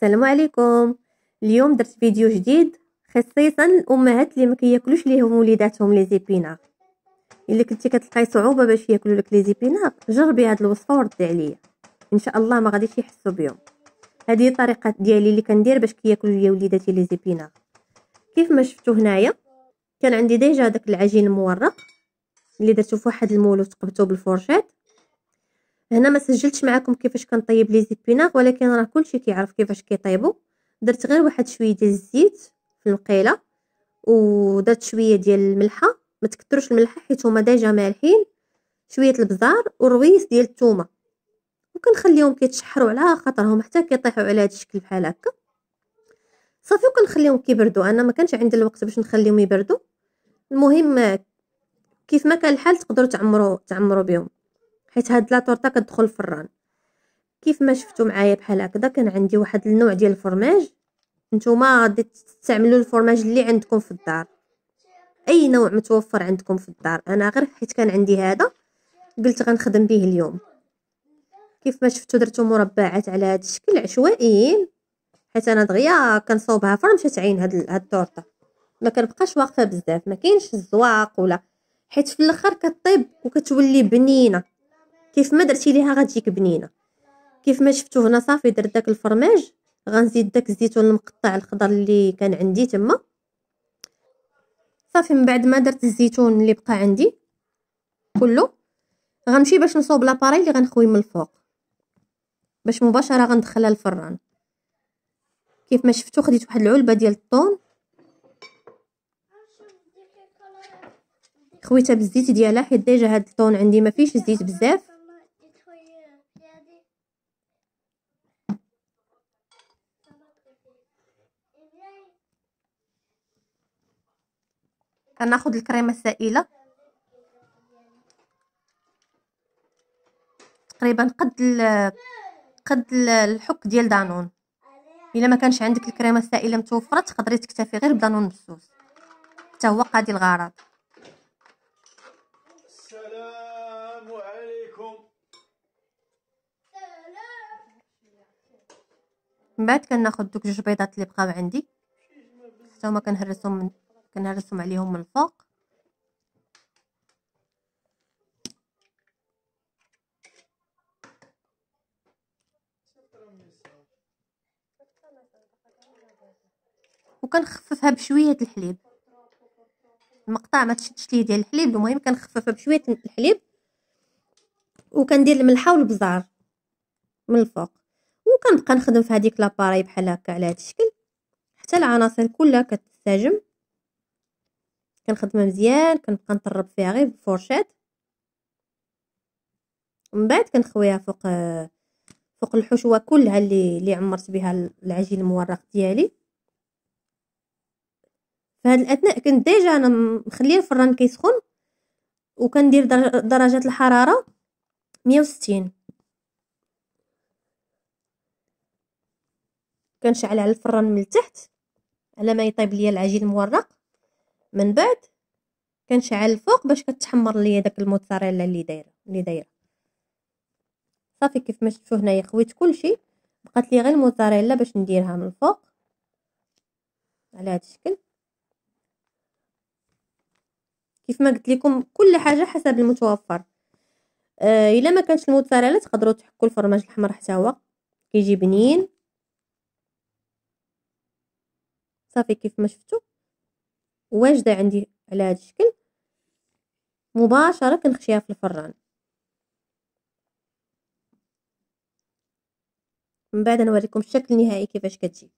السلام عليكم. اليوم درت فيديو جديد خصيصا الامهات اللي ما كياكلوش ليهم وليداتهم لي زيبينار. الا كنتي كتلقاي صعوبه باش ياكلوا لك لي زيبينار، جربي هاد الوصفه وردي عليا، ان شاء الله ما غاديش يحسوا بهم. هذه الطريقه ديالي اللي كندير باش كياكلوا ليا وليداتي لي زيبينار. كيف ما شفتوا هنايا كان عندي ديجا داك العجين المورق اللي درتو في واحد المول وتقبته بالفورشات. هنا ما سجلتش معكم كيفاش كنطيب لي زيبينار، ولكن راه كلشي كيعرف كيفاش كيطيبوا. درت غير واحد شويه ديال الزيت في المقيله، ودرت شويه ديال الملحه، ما تكثروش الملحه حيت هما ديجا مالحين، شويه البزار والرويس ديال الثومه، وكنخليهم كيتشحروا على خاطرهم حتى كيطيحوا على هذا الشكل بحال هكا صافي. وكنخليهم كيبردوا، انا ما كانش عندي الوقت باش نخليهم يبردوا. المهم كيف ما كان الحال تقدروا تعمروا بهم، حيت هاد لا طورطه كتدخل الفران. كيف ما شفتوا معايا بحال هكذا كان عندي واحد النوع ديال الفرماج. نتوما غادي تستعملوا الفرماج اللي عندكم في الدار، اي نوع متوفر عندكم في الدار. انا غير حيت كان عندي هذا قلت غنخدم به اليوم. كيف ما شفتوا درتو مربعات على هذا الشكل عشوائيين، حيت انا دغيا كنصوبها فرن مشات عين هاد الطورطه، ما كنبقاش واقفه بزاف، ما كاينش الزواق ولا، حيت في الاخر كطيب وكتولي بنينه. كيف ما درتي ليها غتجيك بنينه. كيف ما شفتوا هنا صافي درت داك الفرماج، غنزيد داك الزيتون المقطع الخضر اللي كان عندي تما صافي. من بعد ما درت الزيتون اللي بقى عندي كله، غنمشي باش نصوب لاباري اللي غنخوي من الفوق باش مباشره غندخلها الفران. كيف ما شفتوا خديت واحد العلبه ديال الطون، خويتها بالزيت ديالها حيت ديجا هاد الطون عندي ما فيش الزيت بزاف. كناخذ الكريمه السائله تقريبا قد الحك ديال دانون. الا ما كانش عندك الكريمه السائله متوفره تقدري تكتفي غير بدانون بالسوس، حتى هو قادي الغرض. السلام عليكم. من بعد كناخذ دوك جوج بيضات اللي بقاو عندي، حتى هما كنهرسهم عليهم من الفوق. وكنخففها بشويه الحليب، المقطع ما تشدش ليه ديال الحليب، المهم كنخففها بشويه الحليب، وكندير الملحه والبزار من الفوق، وكنبقى نخدم في هذيك لاباري بحال هكا على هذا الشكل حتى العناصر كلها كتنسجم. كنخدمها مزيان، كنبقى نطرب فيها غير بالفورشات. من بعد كنخويها فوق الحشوه كلها اللي عمرت بها العجين المورق ديالي. في هذا الاثناء كنت ديجا انا مخليه الفران كيسخن، وكندير درجه الحراره 160. كنشعل على الفران من التحت على ما يطيب ليا العجين المورق، من بعد كنشعل الفوق باش كتحمر ليا داك الموتزاريلا اللي دايره صافي. كيف ما شفتوا هنايا خويت كلشي، بقات لي غير الموتزاريلا باش نديرها من الفوق على هذا الشكل. كيف ما قلت لكم كل حاجه حسب المتوفر. الا ما كانش الموتزاريلا تقدروا تحكوا الفرماج الاحمر حتى هو كيجي بنين صافي. كيف ما شفتوا واجده عندي على هذا الشكل، مباشره كنخشيها في الفران. من بعد نوريكم الشكل النهائي كيفاش كتجي.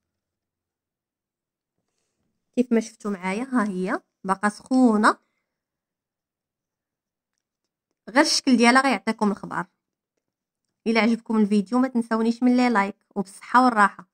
كيف ما شفتوا معايا ها هي باقا سخونه، غير الشكل ديالها غيعطيكم الخبر. الى عجبكم الفيديو ما تنسونيش من لي لايك، وبالصحه والراحه.